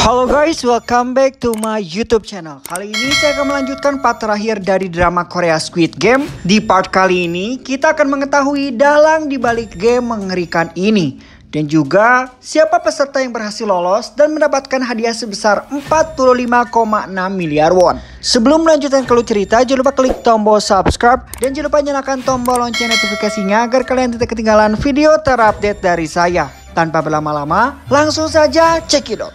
Halo guys, welcome back to my YouTube channel. Kali ini saya akan melanjutkan part terakhir dari drama Korea Squid Game. Di part kali ini kita akan mengetahui dalang di balik game mengerikan ini, dan juga siapa peserta yang berhasil lolos dan mendapatkan hadiah sebesar 45,6 miliar won. Sebelum melanjutkan ke cerita, jangan lupa klik tombol subscribe dan jangan lupa nyalakan tombol lonceng notifikasinya agar kalian tidak ketinggalan video terupdate dari saya. Tanpa berlama-lama, langsung saja check it out.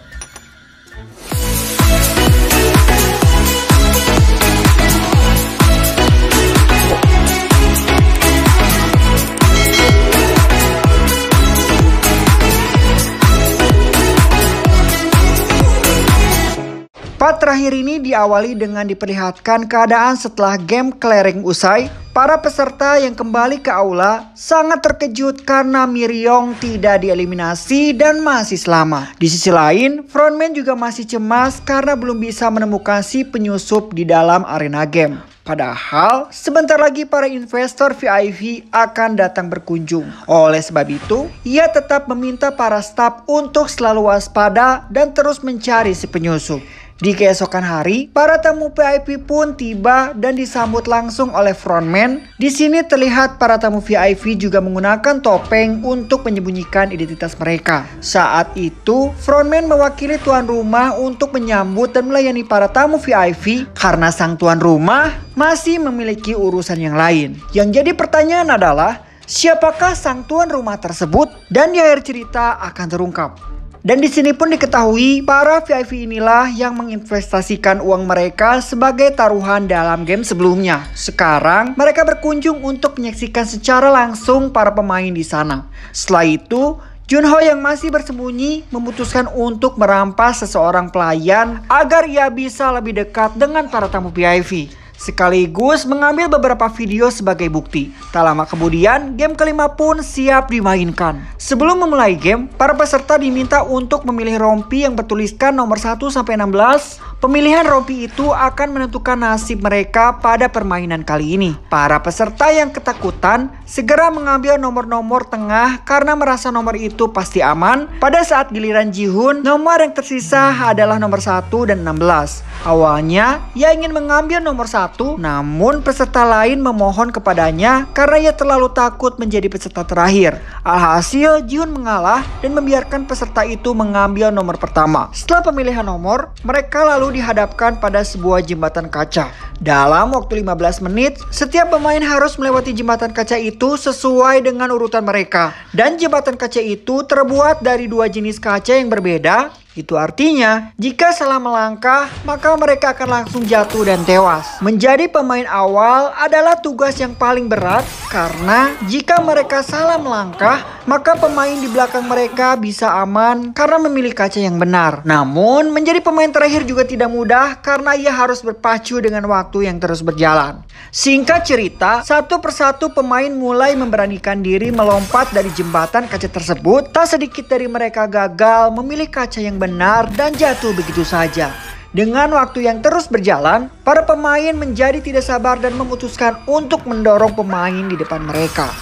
Part terakhir ini diawali dengan diperlihatkan keadaan setelah game clearing usai. Para peserta yang kembali ke aula sangat terkejut karena Miryong tidak dieliminasi dan masih selamat. Di sisi lain, frontman juga masih cemas karena belum bisa menemukan si penyusup di dalam arena game. Padahal sebentar lagi para investor VIP akan datang berkunjung. Oleh sebab itu, ia tetap meminta para staf untuk selalu waspada dan terus mencari si penyusup. Di keesokan hari, para tamu VIP pun tiba dan disambut langsung oleh frontman. Di sini terlihat para tamu VIP juga menggunakan topeng untuk menyembunyikan identitas mereka. Saat itu, frontman mewakili tuan rumah untuk menyambut dan melayani para tamu VIP karena sang tuan rumah masih memiliki urusan yang lain. Yang jadi pertanyaan adalah, siapakah sang tuan rumah tersebut? Dan di akhir cerita akan terungkap. Dan di sini pun diketahui para VIP inilah yang menginvestasikan uang mereka sebagai taruhan dalam game sebelumnya. Sekarang mereka berkunjung untuk menyaksikan secara langsung para pemain di sana. Setelah itu, Junho yang masih bersembunyi memutuskan untuk merampas seseorang pelayan agar ia bisa lebih dekat dengan para tamu VIP. Sekaligus mengambil beberapa video sebagai bukti. Tak lama kemudian, game kelima pun siap dimainkan. Sebelum memulai game, para peserta diminta untuk memilih rompi yang bertuliskan nomor 1-16. Pemilihan rompi itu akan menentukan nasib mereka pada permainan kali ini. Para peserta yang ketakutan segera mengambil nomor-nomor tengah karena merasa nomor itu pasti aman. Pada saat giliran Ji-hoon, nomor yang tersisa adalah nomor 1 dan 16. Awalnya, ia ingin mengambil nomor 1, namun peserta lain memohon kepadanya karena ia terlalu takut menjadi peserta terakhir. Alhasil, Ji-hoon mengalah dan membiarkan peserta itu mengambil nomor pertama. Setelah pemilihan nomor, mereka lalu dihadapkan pada sebuah jembatan kaca. Dalam waktu 15 menit, setiap pemain harus melewati jembatan kaca itu sesuai dengan urutan mereka. Dan jembatan kaca itu terbuat dari dua jenis kaca yang berbeda. Itu artinya, jika salah melangkah, maka mereka akan langsung jatuh dan tewas. Menjadi pemain awal adalah tugas yang paling berat karena jika mereka salah melangkah, maka pemain di belakang mereka bisa aman karena memilih kaca yang benar. Namun, menjadi pemain terakhir juga tidak mudah karena ia harus berpacu dengan waktu yang terus berjalan. Singkat cerita, satu persatu pemain mulai memberanikan diri melompat dari jembatan kaca tersebut. Tak sedikit dari mereka gagal memilih kaca yang benar dan jatuh begitu saja. Dengan waktu yang terus berjalan, para pemain menjadi tidak sabar dan memutuskan untuk mendorong pemain di depan mereka.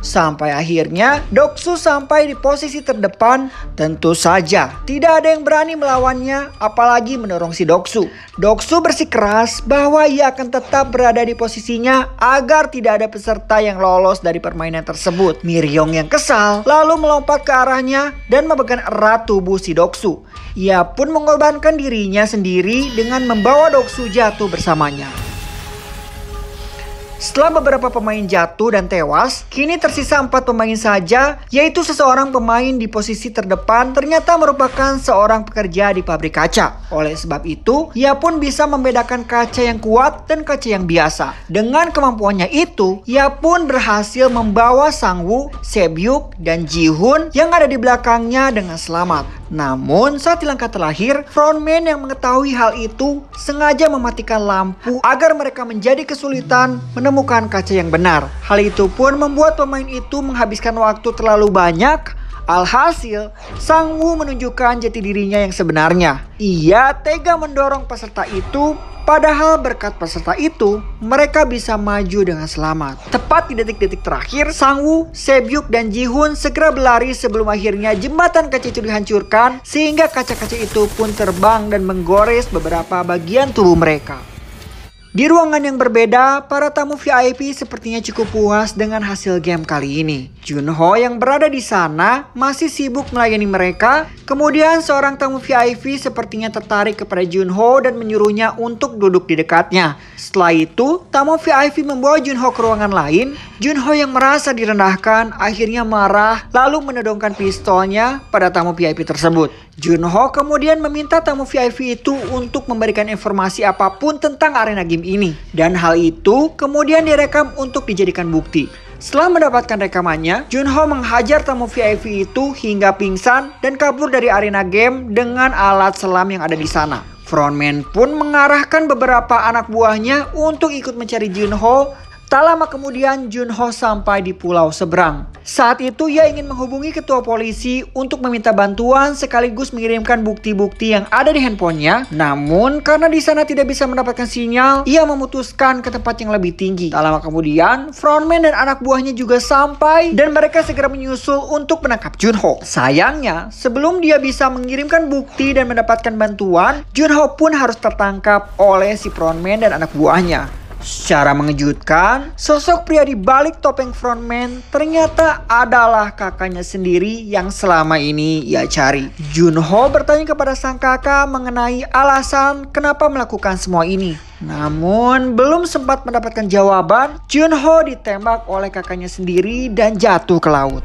Sampai akhirnya Doksu sampai di posisi terdepan. Tentu saja tidak ada yang berani melawannya, apalagi mendorong si Doksu. Doksu bersikeras bahwa ia akan tetap berada di posisinya agar tidak ada peserta yang lolos dari permainan tersebut. Miryong yang kesal lalu melompat ke arahnya dan memegang erat tubuh si Doksu. Ia pun mengorbankan dirinya sendiri dengan membawa Doksu jatuh bersamanya. Setelah beberapa pemain jatuh dan tewas, kini tersisa 4 pemain saja, yaitu seseorang pemain di posisi terdepan ternyata merupakan seorang pekerja di pabrik kaca. Oleh sebab itu, ia pun bisa membedakan kaca yang kuat dan kaca yang biasa. Dengan kemampuannya itu, ia pun berhasil membawa Sang-woo, Se-byuk, dan Ji-hoon yang ada di belakangnya dengan selamat. Namun, saat di langkah terakhir, frontman yang mengetahui hal itu sengaja mematikan lampu agar mereka menjadi kesulitan menemukan kaca yang benar. Hal itu pun membuat pemain itu menghabiskan waktu terlalu banyak Alhasil, Sang Woo menunjukkan jati dirinya yang sebenarnya. Ia tega mendorong peserta itu, padahal berkat peserta itu, mereka bisa maju dengan selamat. Tepat di detik-detik terakhir, Sang Woo, Sebyuk, dan Ji-hoon segera berlari sebelum akhirnya jembatan kaca itu dihancurkan, sehingga kaca-kaca itu pun terbang dan menggores beberapa bagian tubuh mereka. Di ruangan yang berbeda, para tamu VIP sepertinya cukup puas dengan hasil game kali ini. Junho yang berada di sana masih sibuk melayani mereka. Kemudian seorang tamu VIP sepertinya tertarik kepada Junho dan menyuruhnya untuk duduk di dekatnya. Setelah itu, tamu VIP membawa Junho ke ruangan lain. Junho yang merasa direndahkan akhirnya marah lalu menodongkan pistolnya pada tamu VIP tersebut. Junho kemudian meminta tamu VIP itu untuk memberikan informasi apapun tentang arena game ini. Dan hal itu kemudian direkam untuk dijadikan bukti. Setelah mendapatkan rekamannya, Junho menghajar tamu VIP itu hingga pingsan dan kabur dari arena game dengan alat selam yang ada di sana. Frontman pun mengarahkan beberapa anak buahnya untuk ikut mencari Junho. Tak lama kemudian Junho sampai di pulau seberang. Saat itu ia ingin menghubungi ketua polisi untuk meminta bantuan sekaligus mengirimkan bukti-bukti yang ada di handphonenya. Namun karena di sana tidak bisa mendapatkan sinyal, ia memutuskan ke tempat yang lebih tinggi. Tak lama kemudian frontman dan anak buahnya juga sampai dan mereka segera menyusul untuk menangkap Junho. Sayangnya sebelum dia bisa mengirimkan bukti dan mendapatkan bantuan, Junho pun harus tertangkap oleh si frontman dan anak buahnya. Secara mengejutkan, sosok pria di balik topeng frontman ternyata adalah kakaknya sendiri yang selama ini ia cari. Junho bertanya kepada sang kakak mengenai alasan kenapa melakukan semua ini. Namun belum sempat mendapatkan jawaban, Junho ditembak oleh kakaknya sendiri dan jatuh ke laut.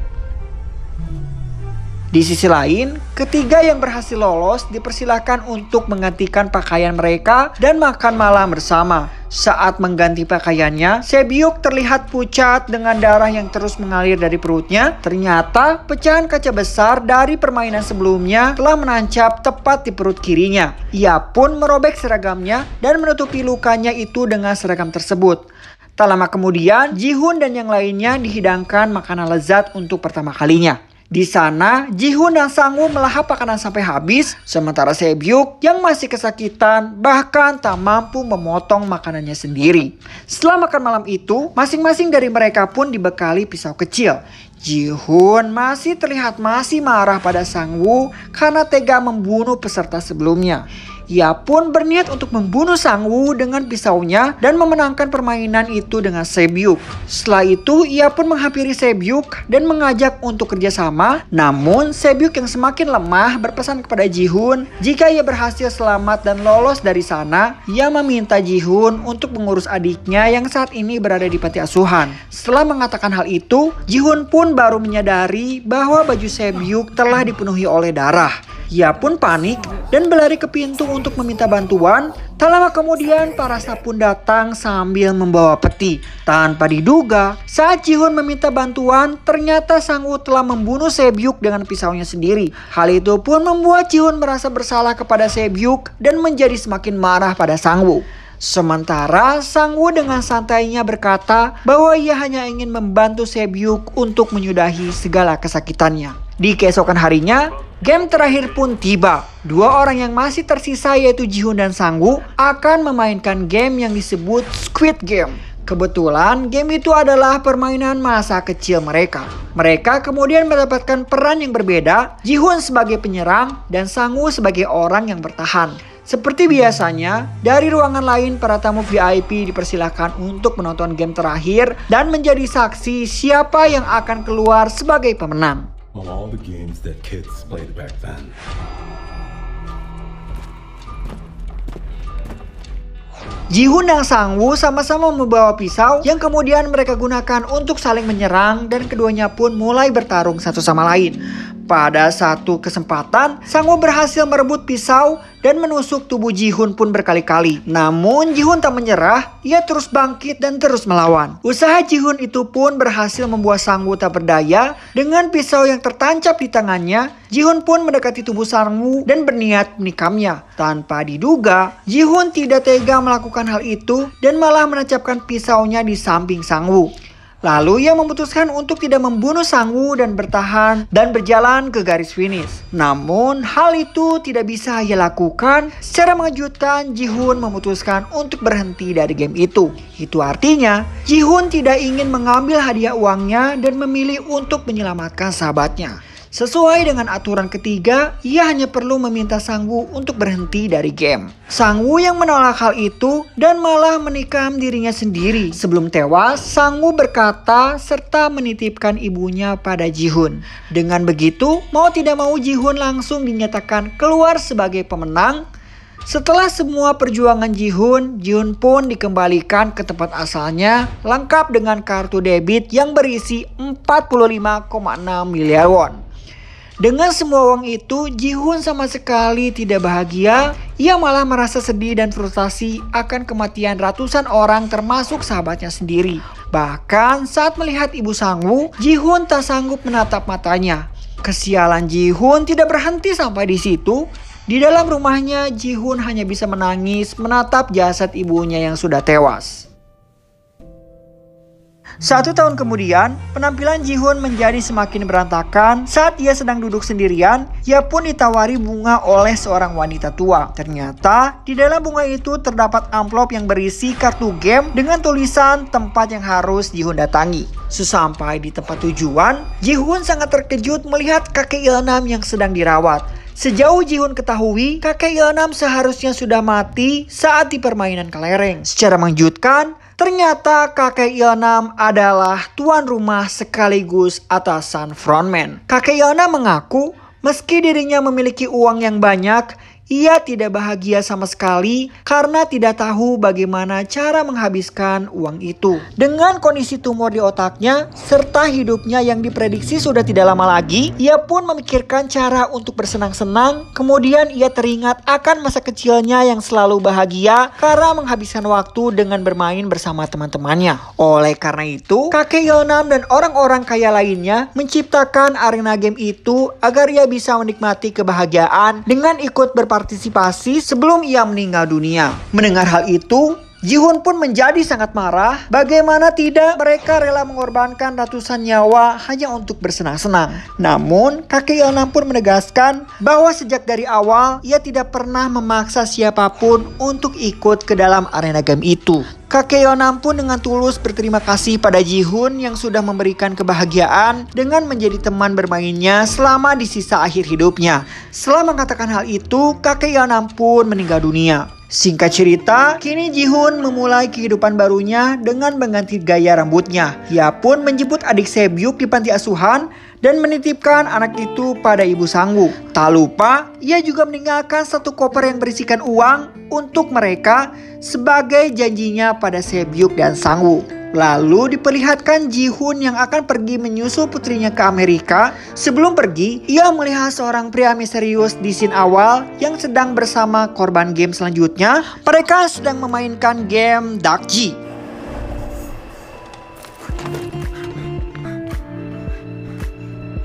Di sisi lain, ketiga yang berhasil lolos dipersilahkan untuk menggantikan pakaian mereka dan makan malam bersama. Saat mengganti pakaiannya, Sebyuk terlihat pucat dengan darah yang terus mengalir dari perutnya. Ternyata pecahan kaca besar dari permainan sebelumnya telah menancap tepat di perut kirinya. Ia pun merobek seragamnya dan menutupi lukanya itu dengan seragam tersebut. Tak lama kemudian, Ji-hoon dan yang lainnya dihidangkan makanan lezat untuk pertama kalinya. Di sana, Ji-hoon dan Sang Woo melahap makanan sampai habis, sementara Sebyuk yang masih kesakitan bahkan tak mampu memotong makanannya sendiri. Setelah makan malam itu, masing-masing dari mereka pun dibekali pisau kecil. Ji-hoon masih terlihat marah pada Sang Woo karena tega membunuh peserta sebelumnya. Ia pun berniat untuk membunuh Sang Woo dengan pisaunya dan memenangkan permainan itu dengan Sebyuk. Setelah itu, ia pun menghampiri Sebyuk dan mengajak untuk kerjasama. Namun, Sebyuk yang semakin lemah berpesan kepada Ji-hoon jika ia berhasil selamat dan lolos dari sana, ia meminta Ji-hoon untuk mengurus adiknya yang saat ini berada di panti asuhan. Setelah mengatakan hal itu, Ji-hoon pun baru menyadari bahwa baju Sebyuk telah dipenuhi oleh darah. Ia pun panik dan berlari ke pintu untuk meminta bantuan. Tak lama kemudian para staf pun datang sambil membawa peti. Tanpa diduga, saat Ji-hoon meminta bantuan, ternyata Sang Woo telah membunuh Sebyuk dengan pisaunya sendiri. Hal itu pun membuat Ji-hoon merasa bersalah kepada Sebyuk dan menjadi semakin marah pada Sang Woo. Sementara Sang Woo dengan santainya berkata bahwa ia hanya ingin membantu Sebyuk untuk menyudahi segala kesakitannya. Di keesokan harinya, game terakhir pun tiba. Dua orang yang masih tersisa yaitu Ji-hoon dan Sang Woo akan memainkan game yang disebut Squid Game. Kebetulan game itu adalah permainan masa kecil mereka. Mereka kemudian mendapatkan peran yang berbeda, Ji-hoon sebagai penyerang dan Sang Woo sebagai orang yang bertahan. Seperti biasanya, dari ruangan lain para tamu VIP dipersilahkan untuk menonton game terakhir dan menjadi saksi siapa yang akan keluar sebagai pemenang. All the games that kids played back then. Ji-hoon dan Sang Woo sama-sama membawa pisau yang kemudian mereka gunakan untuk saling menyerang dan keduanya pun mulai bertarung satu sama lain. Pada satu kesempatan, Sang Woo berhasil merebut pisau dan menusuk tubuh Ji-hoon pun berkali-kali. Namun Ji-hoon tak menyerah, ia terus bangkit dan terus melawan. Usaha Ji-hoon itu pun berhasil membuat Sang Woo tak berdaya. Dengan pisau yang tertancap di tangannya, Ji-hoon pun mendekati tubuh Sang Woo dan berniat menikamnya. Tanpa diduga, Ji-hoon tidak tega melakukan hal itu dan malah menancapkan pisaunya di samping Sang Woo. Lalu ia memutuskan untuk tidak membunuh Sang-woo dan bertahan dan berjalan ke garis finish. Namun hal itu tidak bisa ia lakukan. Secara mengejutkan, Ji-hoon memutuskan untuk berhenti dari game itu. Itu artinya Ji-hoon tidak ingin mengambil hadiah uangnya dan memilih untuk menyelamatkan sahabatnya. Sesuai dengan aturan ketiga, ia hanya perlu meminta Sang-woo untuk berhenti dari game. Sang-woo yang menolak hal itu dan malah menikam dirinya sendiri. Sebelum tewas, Sang-woo berkata serta menitipkan ibunya pada Ji-hoon. Dengan begitu, mau tidak mau Ji-hoon langsung dinyatakan keluar sebagai pemenang. Setelah semua perjuangan Ji-hoon pun dikembalikan ke tempat asalnya lengkap dengan kartu debit yang berisi 45,6 miliar won. Dengan semua uang itu, Ji-hoon sama sekali tidak bahagia. Ia malah merasa sedih dan frustasi akan kematian ratusan orang termasuk sahabatnya sendiri. Bahkan saat melihat ibu Sang-woo, Ji-hoon tak sanggup menatap matanya. Kesialan Ji-hoon tidak berhenti sampai di situ. Di dalam rumahnya, Ji-hoon hanya bisa menangis menatap jasad ibunya yang sudah tewas. 1 tahun kemudian, penampilan Ji-hoon menjadi semakin berantakan. Saat ia sedang duduk sendirian, ia pun ditawari bunga oleh seorang wanita tua. Ternyata, di dalam bunga itu terdapat amplop yang berisi kartu game dengan tulisan tempat yang harus Ji-hoon datangi. Sesampai di tempat tujuan, Ji-hoon sangat terkejut melihat kakek Il-nam yang sedang dirawat. Sejauh Ji-hoon ketahui, kakek Il-nam seharusnya sudah mati saat di permainan kelereng. Secara mengejutkan, ternyata kakek Il-nam adalah tuan rumah sekaligus atasan frontman. Kakek Il-nam mengaku meski dirinya memiliki uang yang banyak, ia tidak bahagia sama sekali karena tidak tahu bagaimana cara menghabiskan uang itu. Dengan kondisi tumor di otaknya serta hidupnya yang diprediksi sudah tidak lama lagi, ia pun memikirkan cara untuk bersenang-senang. Kemudian ia teringat akan masa kecilnya yang selalu bahagia karena menghabiskan waktu dengan bermain bersama teman-temannya. Oleh karena itu, kakek Il-nam dan orang-orang kaya lainnya menciptakan arena game itu agar ia bisa menikmati kebahagiaan dengan ikut berpartisipasi sebelum ia meninggal dunia. Mendengar hal itu, Ji-hoon pun menjadi sangat marah. Bagaimana tidak, mereka rela mengorbankan ratusan nyawa hanya untuk bersenang-senang. Namun, kakek Il-nam pun menegaskan bahwa sejak dari awal ia tidak pernah memaksa siapapun untuk ikut ke dalam arena game itu. Kakek Il-nam pun dengan tulus berterima kasih pada Ji-hoon yang sudah memberikan kebahagiaan dengan menjadi teman bermainnya selama di sisa akhir hidupnya. Setelah mengatakan hal itu, kakek Il-nam pun meninggal dunia. Singkat cerita, kini Ji-hoon memulai kehidupan barunya dengan mengganti gaya rambutnya. Ia pun menjemput adik Sebyuk di panti asuhan dan menitipkan anak itu pada ibu Sang-woo. Tak lupa, ia juga meninggalkan satu koper yang berisikan uang untuk mereka sebagai janjinya pada Sebyuk dan Sang-woo. Lalu diperlihatkan Ji-hoon yang akan pergi menyusul putrinya ke Amerika. Sebelum pergi, ia melihat seorang pria misterius di scene awal yang sedang bersama korban game selanjutnya. Mereka sedang memainkan game Dakji.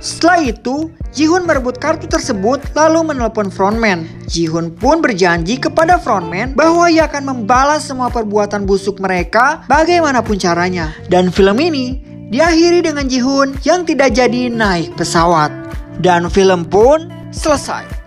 Setelah itu, Ji-hoon merebut kartu tersebut lalu menelpon frontman. Ji-hoon pun berjanji kepada frontman bahwa ia akan membalas semua perbuatan busuk mereka bagaimanapun caranya. Dan film ini diakhiri dengan Ji-hoon yang tidak jadi naik pesawat. Dan film pun selesai.